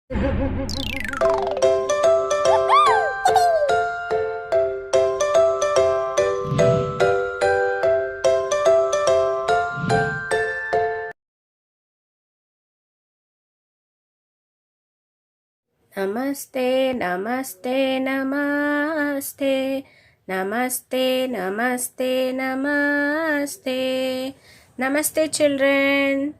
Namaste, namaste, namaste. Namaste, namaste, namaste. Namaste, children.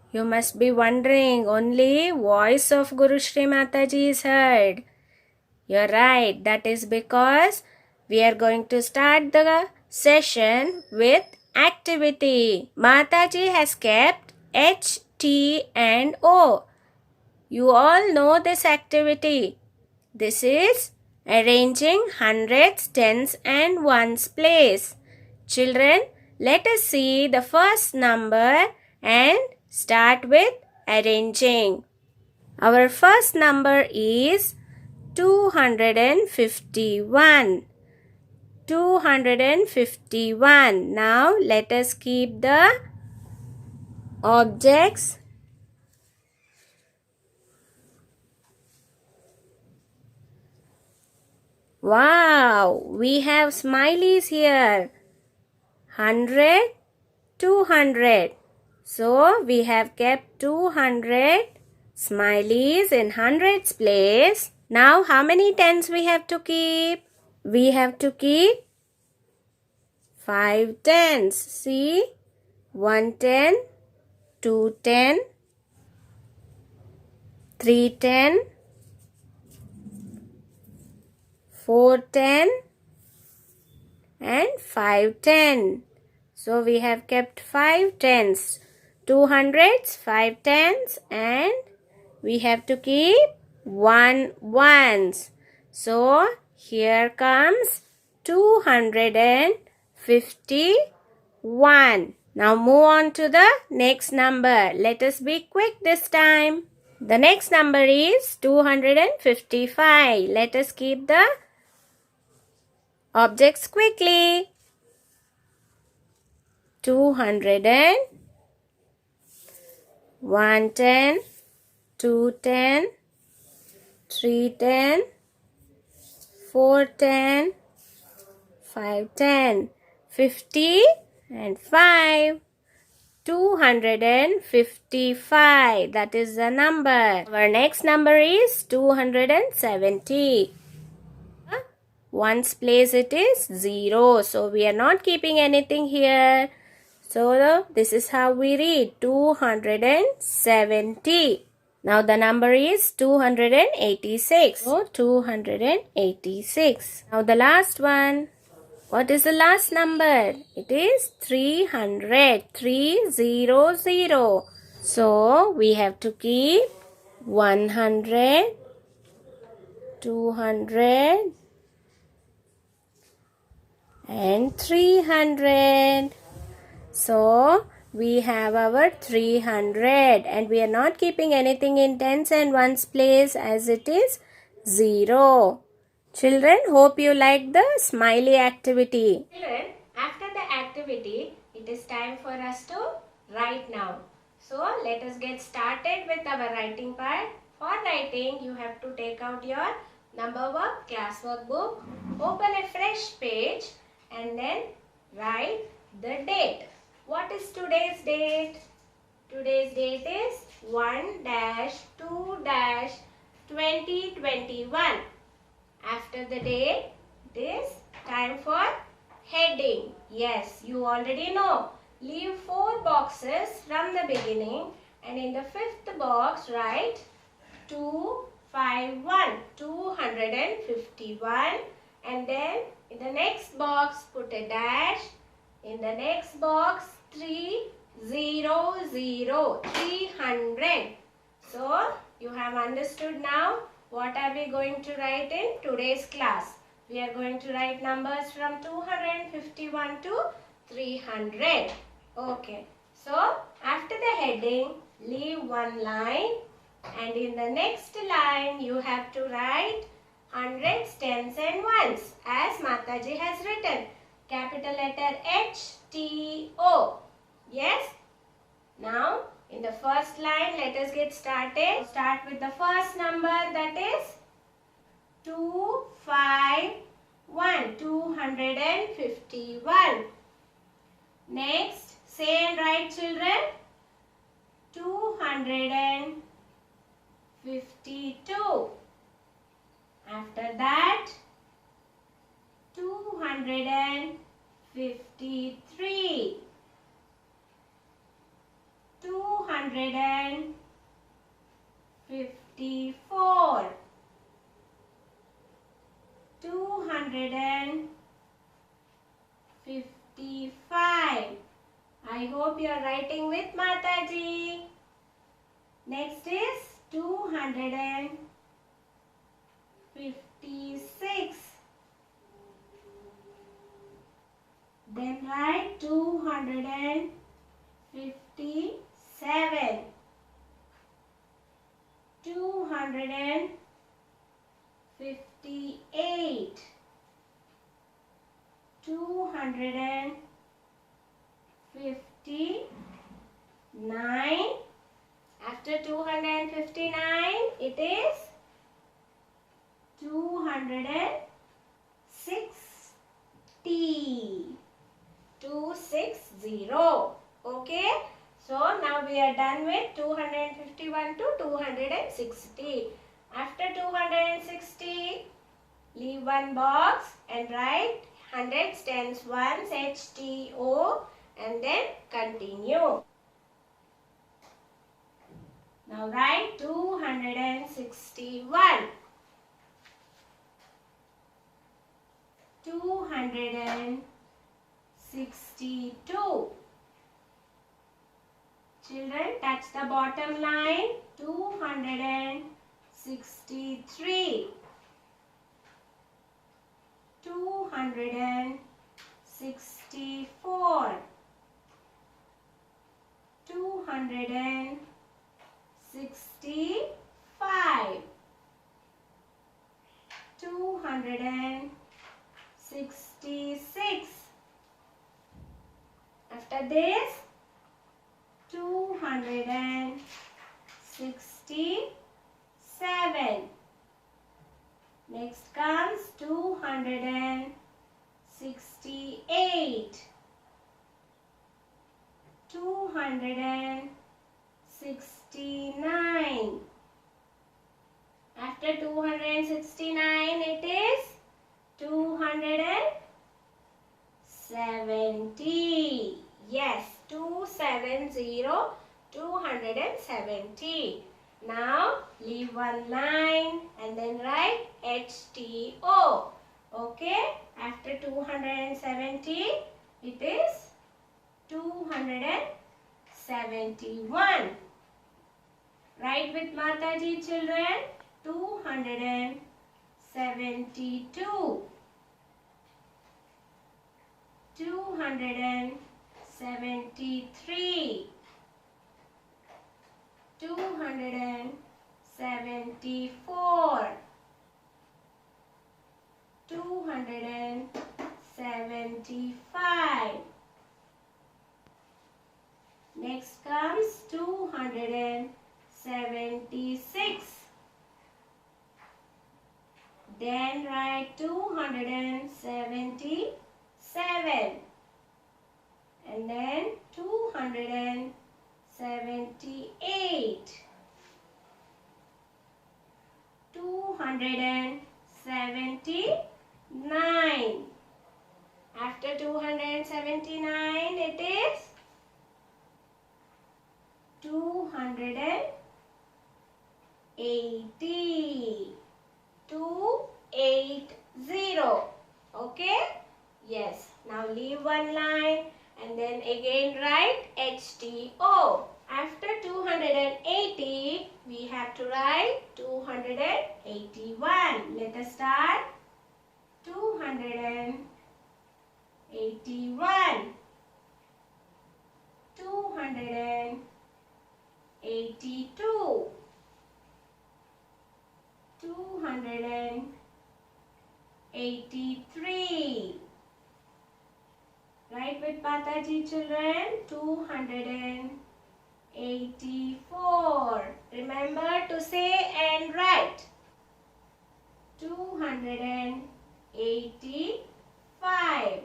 You must be wondering, only voice of Guru Shri Mataji is heard. You're right. That is because we are going to start the session with activity. Mataji has kept H, T and O. You all know this activity. This is arranging hundreds, tens and ones place. Children, let us see the first number and start with arranging. Our first number is 251. 251. Now let us keep the objects. Wow, we have smileys here. 100, 200. So we have kept 200 smileys in hundreds place. Now how many tens we have to keep? We have to keep 5 tens. See, 110, 210, 310, 410 and 510. So we have kept 5 tens, 200s, 5 tens and we have to keep 1 ones. So here comes 251. Now move on to the next number. Let us be quick this time. The next number is 255. Let us keep the objects quickly. 200 and 110, 210, 310, 410, 510, 50 and 5. 255. That is the number. Our next number is 270. Ones place it is 0. So we are not keeping anything here. So this is how we read 270. Now the number is 286. So 286. Now the last one. What is the last number? It is 300. 300. So we have to keep 100, 200 and 300. So we have our 300 and we are not keeping anything in tens and ones place as it is 0. Children, hope you like the smiley activity. Children, after the activity, it is time for us to write now. So let us get started with our writing part. For writing, you have to take out your number work classwork book, open a fresh page and then write the date. What is today's date? Today's date is 1-2-2021. After the date, it is time for heading. Yes, you already know. Leave 4 boxes from the beginning and in the 5th box write 251, 251 and then in the next box put a dash. In the next box 300, 300. So you have understood now what are we going to write in today's class. We are going to write numbers from 251 to 300. Okay. So after the heading, leave one line and in the next line you have to write hundreds, tens and ones as Mataji has written. Capital letter H, T, O. Yes? Now In the first line, let us get started. Start with the first number, that is 251. 251. Next, say and write, children. 252. After that, 253. 254. 255. I hope you are writing with Mataji. Next is 256. Then write 257. 258. 259. After 259, it is 260. 260. Okay. So now we are done with 251 to 260. After 260, leave one box and write hundreds, tens, ones, HTO, and then continue. Now write 261. 262. Children, touch the bottom line. 263. 264. 265. 266. After this, 267. Next comes 268. 269. After 269, it is 270. Yes, 270. 270. Now leave one line and then write HTO. Okay. After 270, it is 271. Write with Mataji, children. 272. 273. 274. 275. Next comes 276. Then write 277. And then 278. 279. After 279, it is 280. 280. Okay? Yes. Now leave one line and then again write HTO. After 280, we have to write 281. Let us start. 281. 282. 283. Write with Mataji, children. 284. 84. Remember to say and write. 285.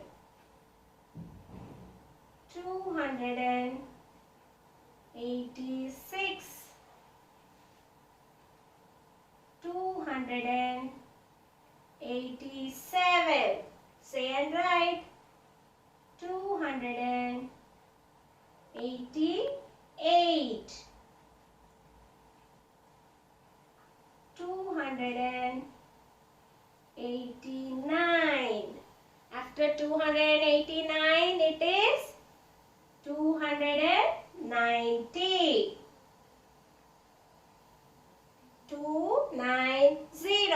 286. 287. Say and write. 288. 289. After 289, it is 290. 290.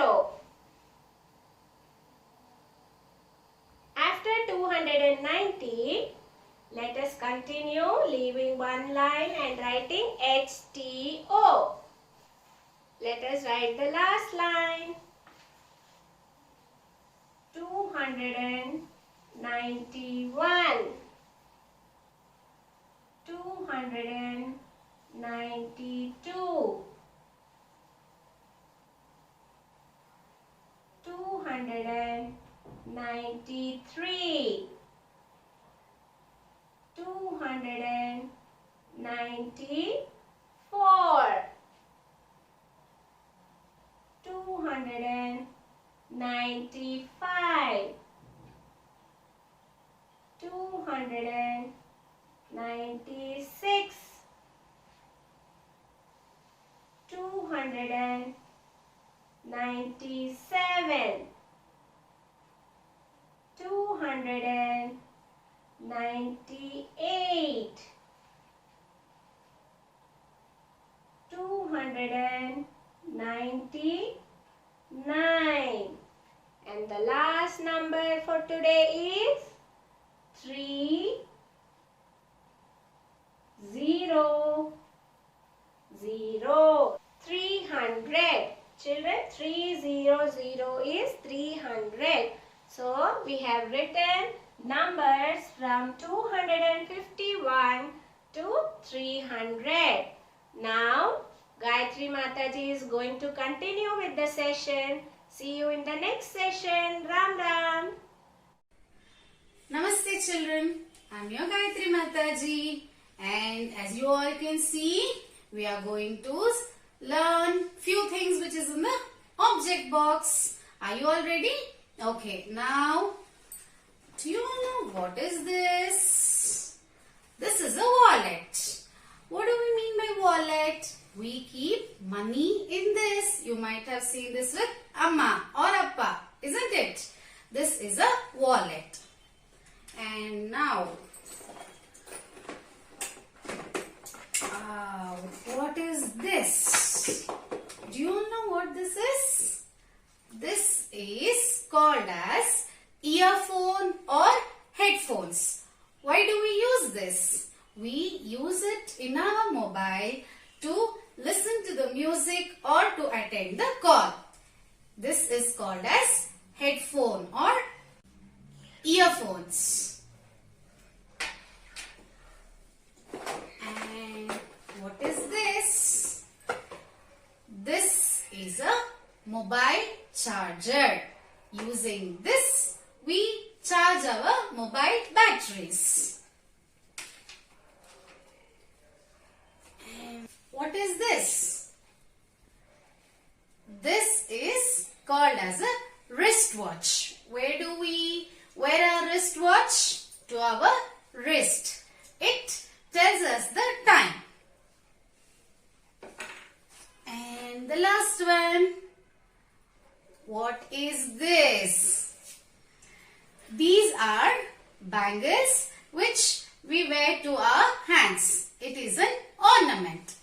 After 290, let us continue leaving one line and writing HTO. Let us write the last line. 291. 292. 293. 294. 295. 296. 297. 298. 299. And the last number for today is 300. Zero. 300. Children, 300 is 300. So, we have written numbers from 251 to 300. Now, Gayatri Mataji is going to continue with the session. See you in the next session. Ram Ram. Namaste children. I'm your Gayatri Mataji. And as you all can see, we are going to learn few things which is in the object box. Are you all ready? Okay, now do you know what is this? This is a wallet. What do we mean by wallet? We keep money in this. You might have seen this with Amma or Appa, isn't it? This is a wallet. And now, what is this? Do you know what this is? This is called as earphone or headphones. Why do we use this? We use it in our mobile to listen to the music or to attend the call. This is called as headphone or earphones. And what is this? This is a mobile charger. Using this, we charge our mobile batteries. And what is this? This is called as a wristwatch. Where do we wear our wristwatch? To our wrist. It tells us the time. And the last one. What is this? These are bangles which we wear to our hands. It is an ornament.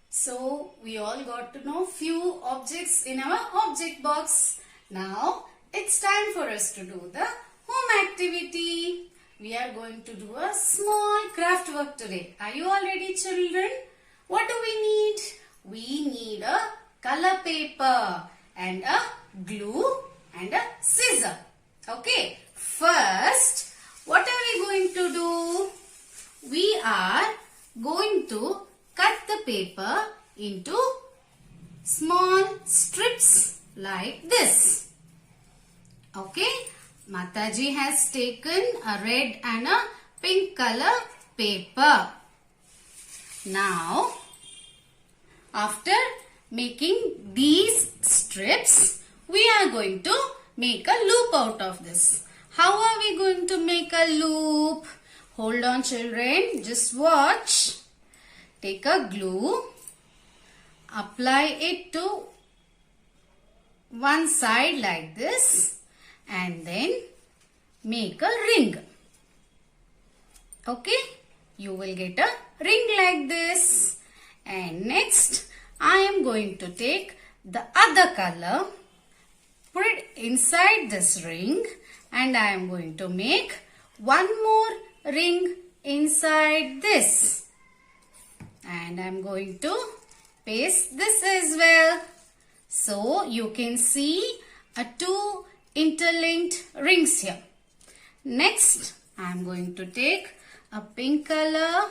So, we all got to know few objects in our object box. Now, it's time for us to do the home activity. We are going to do a small craft work today. Are you all ready, children? What do we need? We need a color paper and a glue and a scissor. Okay, first, what are we going to do? We are going to cut the paper into small strips like this. Okay, Mataji has taken a red and a pink color paper. Now, after making these strips, we are going to make a loop out of this. How are we going to make a loop? Hold on, children, just watch. Take a glue, apply it to one side like this, and then make a ring. Okay, you will get a ring like this. And next, I am going to take the other color, put it inside this ring, and I am going to make one more ring inside this. And I am going to paste this as well. So you can see two interlinked rings here. Next, I am going to take a pink color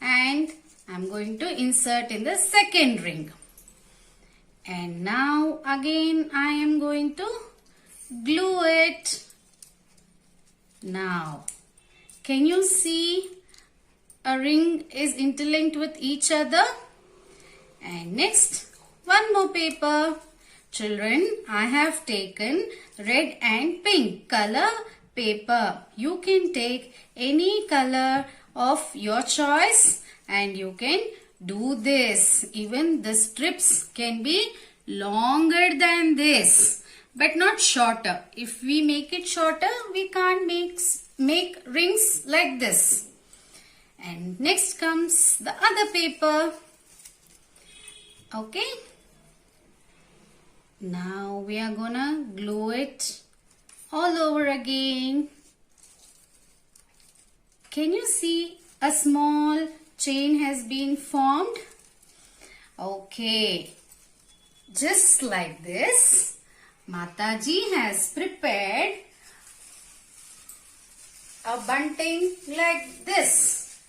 and I am going to insert in the second ring. And now again I am going to glue it. Now, can you see a ring is interlinked with each other? And next, one more paper. Children, I have taken red and pink color paper. You can take any color of your choice and you can do this. Even the strips can be longer than this, but not shorter. If we make it shorter, we can't make rings like this. And next comes the other paper. Okay. Now we are gonna glue it all over again. Can you see a small chain has been formed? Okay. Just like this, Mataji has prepared a bunting like this.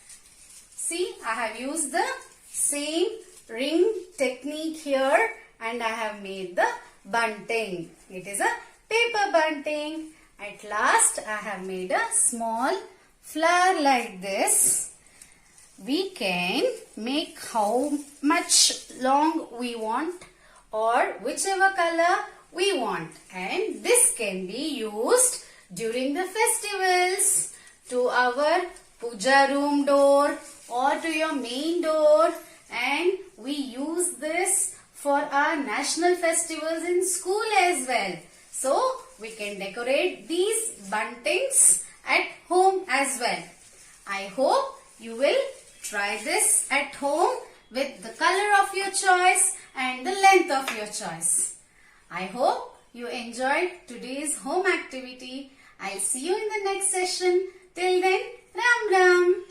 See, I have used the same ring technique here and I have made the bunting. It is a paper bunting. At last, I have made a small flower like this. We can make how much long we want or whichever color we want. And this can be used during the festivals, to our puja room door or to your main door. And we use this for our national festivals in school as well. So, we can decorate these buntings at home as well. I hope you will try this at home with the color of your choice and the length of your choice. I hope you enjoyed today's home activity. I'll see you in the next session. Till then, Ram Ram.